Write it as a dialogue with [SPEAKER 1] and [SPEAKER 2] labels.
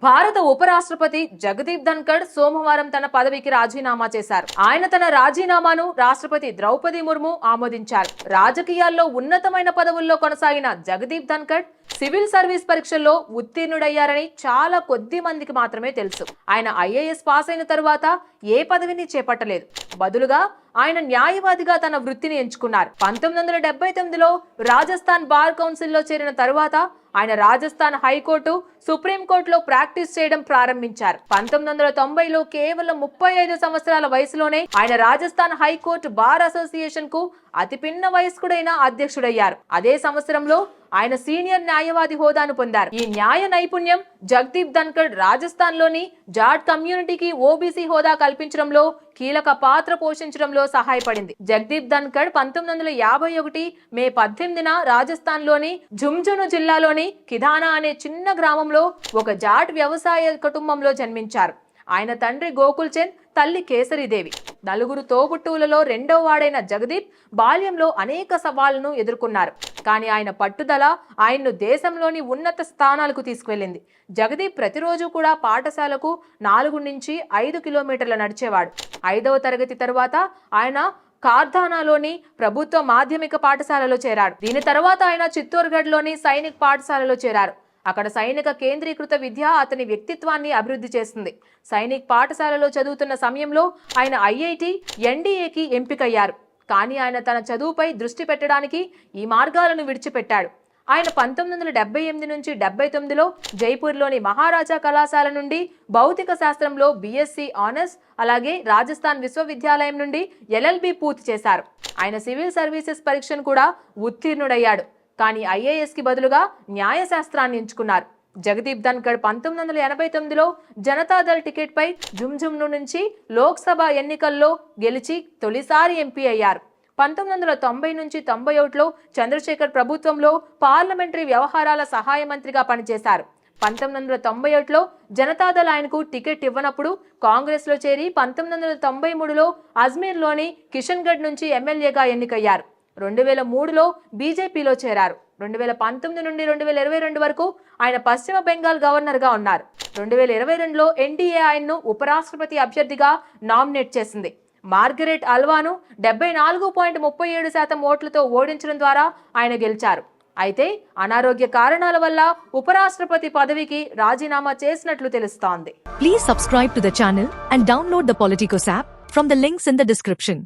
[SPEAKER 1] భారత ఉపరాష్ట్రపతి జగదీప్ ధన్కడ్ సోమవారం తన పదవికి రాజీనామా చేశారు. ఆయన తన రాజీనామాను రాష్ట్రపతి ద్రౌపది ముర్ము ఆమోదించారు. రాజకీయాల్లో ఉన్నతమైన పదవుల్లో కొనసాగిన జగదీప్ ధన్కడ్ సివిల్ సర్వీస్ పరీక్షల్లో ఉత్తీర్ణుడయ్యారని చాలా కొద్ది మందికి మాత్రమే తెలుసు. ఆయన ఐఏఎస్ పాస్ అయిన తరువాత ఏ పదవిని చేపట్టలేదు. బదులుగా ఆయన న్యాయవాదిగా తన వృత్తిని ఎంచుకున్నారు. 1979లో రాజస్థాన్ బార్ కౌన్సిల్లో చేరిన తరువాత ఆయన రాజస్థాన్ హైకోర్టు, సుప్రీంకోర్టులో ప్రాక్టీస్ చేయడం ప్రారంభించారు. 1990లో కేవలం 35 సంవత్సరాల వయసులోనే ఆయన రాజస్థాన్ హైకోర్టు బార్ అసోసియేషన్ కు అతి పిన్న వయస్కుడైన అధ్యక్షుడయ్యారు. అదే సంవత్సరంలో ఆయన సీనియర్ న్యాయవాది హోదాను పొందారు. ఈ న్యాయ నైపుణ్యం జగదీప్ ధన్కడ్ రాజస్థాన్ లోని జాట్ కమ్యూనిటీకి ఓబీసీ హోదా కల్పించడంలో కీలక పాత్ర పోషించడంలో సహాయపడింది. జగదీప్ ధన్కడ్ 1951 మే 18న రాజస్థాన్ లోని ఝుంఝును జిల్లాలోని కిధానా అనే చిన్న గ్రామంలో ఒక జాట్ వ్యవసాయ కుటుంబంలో జన్మించారు. ఆయన తండ్రి గోకుల్ చంద్, తల్లి కేసరీదేవి. నలుగురు తోబుట్టువులలో రెండవ వాడైన జగదీప్ బాల్యంలో అనేక సవాళ్లను ఎదుర్కొన్నారు. కానీ ఆయన పట్టుదల ఆయన్ను దేశంలోని ఉన్నత స్థానాలకు తీసుకువెళ్ళింది. జగదీప్ ప్రతిరోజు కూడా పాఠశాలకు 4 నుంచి 5 కిలోమీటర్ల నడిచేవాడు. 5వ తరగతి తర్వాత ఆయన కార్ధానాలోని ప్రభుత్వ మాధ్యమిక పాఠశాలలో చేరాడు. దీని తర్వాత ఆయన చిత్తోర్గఢ్లోని సైనిక్ పాఠశాలలో చేరారు. అక్కడ సైనిక కేంద్రీకృత విద్య అతని వ్యక్తిత్వాన్ని అభివృద్ధి చేస్తుంది. సైనిక్ పాఠశాలలో చదువుతున్న సమయంలో ఆయన ఐఐటి, ఎన్డీఏకి ఎంపికయ్యారు. కానీ ఆయన తన చదువుపై దృష్టి పెట్టడానికి ఈ మార్గాలను విడిచిపెట్టాడు. ఆయన 1978 నుంచి 79లో జైపూర్లోని మహారాజా కళాశాల నుండి భౌతిక శాస్త్రంలో బిఎస్సి ఆనర్స్, అలాగే రాజస్థాన్ విశ్వవిద్యాలయం నుండి ఎల్ఎల్బి పూర్తి చేశారు. ఆయన సివిల్ సర్వీసెస్ పరీక్షను కూడా ఉత్తీర్ణుడయ్యాడు. కానీ ఐఏఎస్ కి బదులుగా న్యాయశాస్త్రాన్ని ఎంచుకున్నారు. జగదీప్ ధన్కడ్ 1989లో జనతాదళ్ టికెట్ పై ఝుంఝును నుంచి లోక్సభ ఎన్నికల్లో గెలిచి తొలిసారి ఎంపీ అయ్యారు. 1990 నుంచి 91లో చంద్రశేఖర్ ప్రభుత్వంలో పార్లమెంటరీ వ్యవహారాల సహాయ మంత్రిగా పనిచేశారు. 1991లో జనతాదళ్ ఆయనకు టికెట్ ఇవ్వనప్పుడు కాంగ్రెస్ లో చేరి 1993లో అజ్మీర్లోని కిషన్గఢ్ నుంచి ఎమ్మెల్యేగా ఎన్నికయ్యారు. 2003లో బీజేపీలో చేరారు. 2019 నుండి 2022 వరకు ఆయన పశ్చిమ బెంగాల్ గవర్నర్ గా ఉన్నారు. 2022లో ఎన్డీఏ ఆయన్ను ఉపరాష్ట్రపతి అభ్యర్థిగా నామినేట్ చేసింది. మార్గరెట్ అల్వాను 74.37% ఓట్లతో ఓడించడం ద్వారా ఆయన గెలిచారు. అయితే అనారోగ్య కారణాల వల్ల ఉపరాష్ట్రపతి పదవికి రాజీనామా చేసినట్లు తెలుస్తోంది.
[SPEAKER 2] Please subscribe to the channel and download the Politicos app from the links in the description.